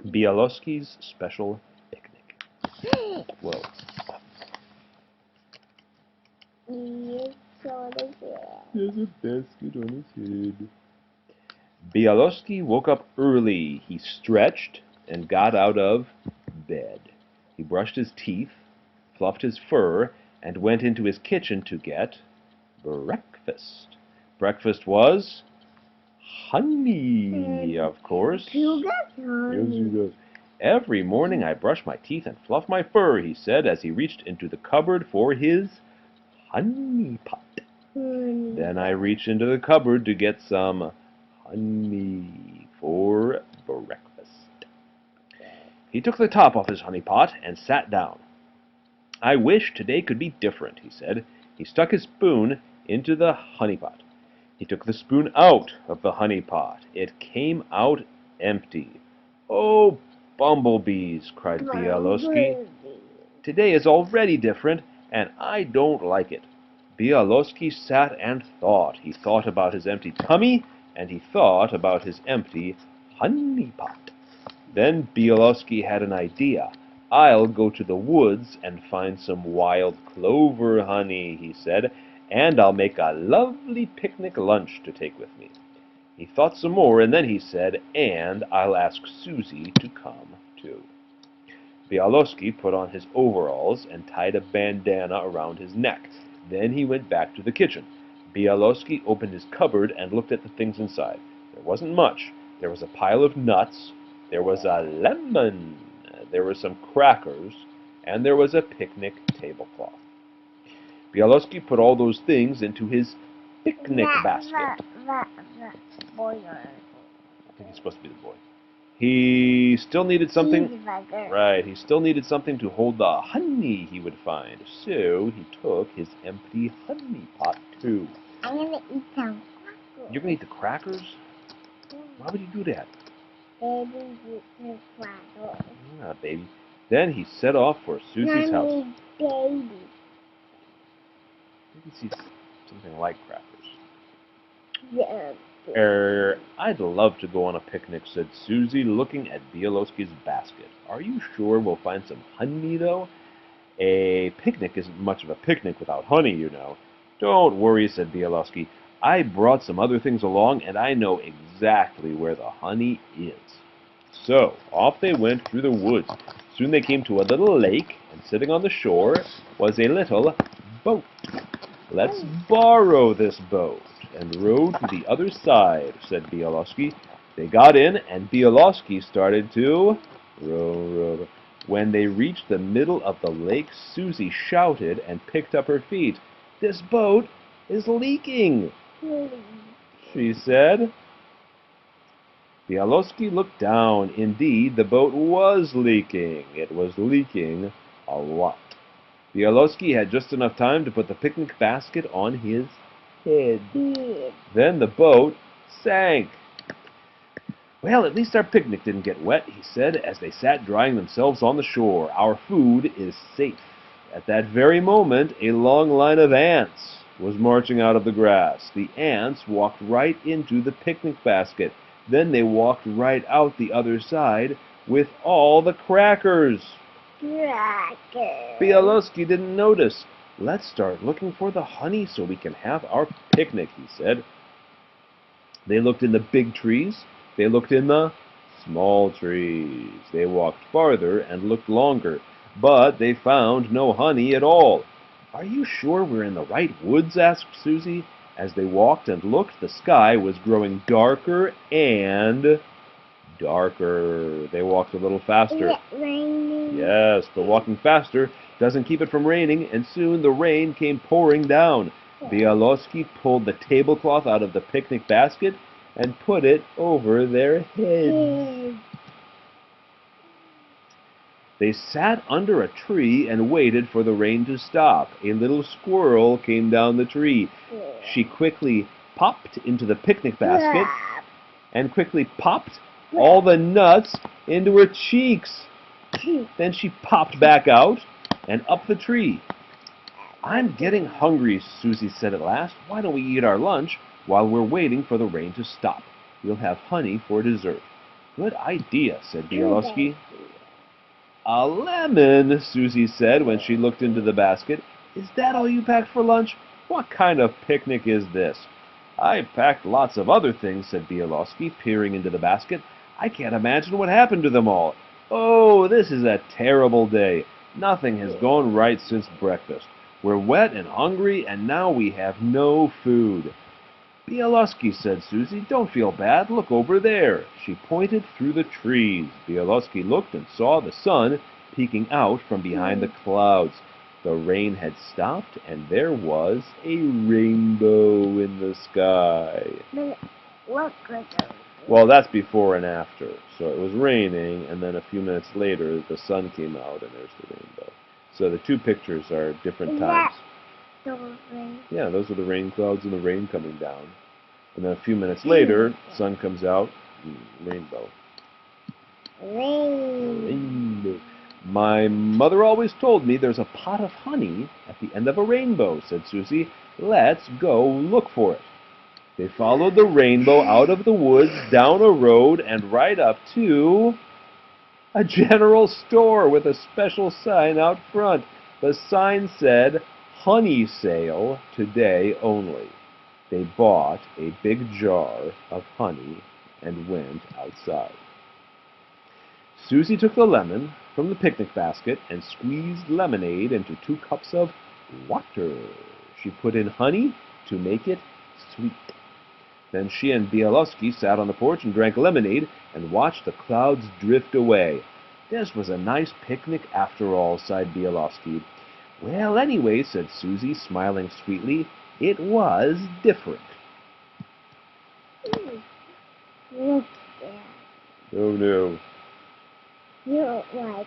Bialosky's special picnic. Whoa. There's a basket on his head. Bialosky woke up early. He stretched and got out of bed. He brushed his teeth, fluffed his fur, and went into his kitchen to get breakfast. Breakfast was honey, of course. You got Yes, honey. he does. Every morning I brush my teeth and fluff my fur, he said as he reached into the cupboard for his honey pot. Then I reached into the cupboard to get some honey for breakfast. He took the top off his honey pot and sat down. I wish today could be different, he said. He stuck his spoon into the honey pot. He took the spoon out of the honey pot. It came out empty. Oh, bumblebees, cried Bialosky. Today is already different, and I don't like it. Bialosky sat and thought. He thought about his empty tummy, and he thought about his empty honey pot. Then Bialosky had an idea. I'll go to the woods and find some wild clover honey, he said, and I'll make a lovely picnic lunch to take with me. He thought some more, and then he said, and I'll ask Susie to come, too. Bialosky put on his overalls and tied a bandana around his neck. Then he went back to the kitchen. Bialosky opened his cupboard and looked at the things inside. There wasn't much. There was a pile of nuts. There was a lemon. There were some crackers. And there was a picnic tablecloth. Bialosky put all those things into his picnic basket. Boy, I think he's supposed to be the boy. He still needed something. Right, he still needed something to hold the honey he would find. So he took his empty honey pot too. I'm gonna eat some crackers. You're gonna eat the crackers? Why would you do that? Baby, eat the crackers. Ah, baby. Then he set off for Susie's house. Mommy, baby. Maybe he's something like crackers. Yeah. I'd love to go on a picnic, said Susie, looking at Bialosky's basket. Are you sure we'll find some honey, though? A picnic isn't much of a picnic without honey, you know. Don't worry, said Bialosky. I brought some other things along, and I know exactly where the honey is. So, off they went through the woods. Soon they came to a little lake, and sitting on the shore was a little boat. Let's borrow this boat and row to the other side, said Bialosky. They got in, and Bialosky started to row. When they reached the middle of the lake, Susie shouted and picked up her feet. This boat is leaking, she said. Bialosky looked down. Indeed, the boat was leaking. It was leaking a lot. Bialosky had just enough time to put the picnic basket on his head. Then the boat sank. Well, at least our picnic didn't get wet, he said, as they sat drying themselves on the shore. Our food is safe. At that very moment, a long line of ants was marching out of the grass. The ants walked right into the picnic basket. Then they walked right out the other side with all the crackers. Bialosky didn't notice. Let's start looking for the honey so we can have our picnic, he said. They looked in the big trees. They looked in the small trees. They walked farther and looked longer, but they found no honey at all. Are you sure we're in the right woods? Asked Susie. As they walked and looked, the sky was growing darker and darker. They walked a little faster. Is it raining? Yes, but walking faster doesn't keep it from raining, and soon the rain came pouring down. Bialosky pulled the tablecloth out of the picnic basket and put it over their heads. They sat under a tree and waited for the rain to stop. A little squirrel came down the tree. She quickly popped into the picnic basket and quickly popped all the nuts into her cheeks. Then she popped back out and up the tree. I'm getting hungry, Susie said at last. Why don't we eat our lunch while we're waiting for the rain to stop? We'll have honey for dessert. Good idea, said Good Bialosky. idea. A lemon, Susie said when she looked into the basket. Is that all you packed for lunch? What kind of picnic is this? I packed lots of other things, said Bialosky, peering into the basket. I can't imagine what happened to them all. Oh, this is a terrible day. Nothing has gone right since breakfast. We're wet and hungry, and now we have no food. Bialosky, said Susie, don't feel bad. Look over there. She pointed through the trees. Bialosky looked and saw the sun peeking out from behind the clouds. The rain had stopped, and there was a rainbow in the sky. But look at those. Well, that's before and after. So it was raining, and then a few minutes later, the sun came out, and there's the rainbow. So the two pictures are different Is times. that the rain? Yeah, those are the rain clouds and the rain coming down. And then a few minutes later, sun comes out, rainbow. Rain. Rainbow. My mother always told me there's a pot of honey at the end of a rainbow, said Susie. Let's go look for it. They followed the rainbow out of the woods, down a road, and right up to a general store with a special sign out front. The sign said, "Honey sale today only." They bought a big jar of honey and went outside. Susie took the lemon from the picnic basket and squeezed lemonade into 2 cups of water. She put in honey to make it sweet. Then she and Bialosky sat on the porch and drank lemonade and watched the clouds drift away. This was a nice picnic after all, sighed Bialosky. Well, anyway, said Susie, smiling sweetly, it was different. Look there. Oh no. You don't like it.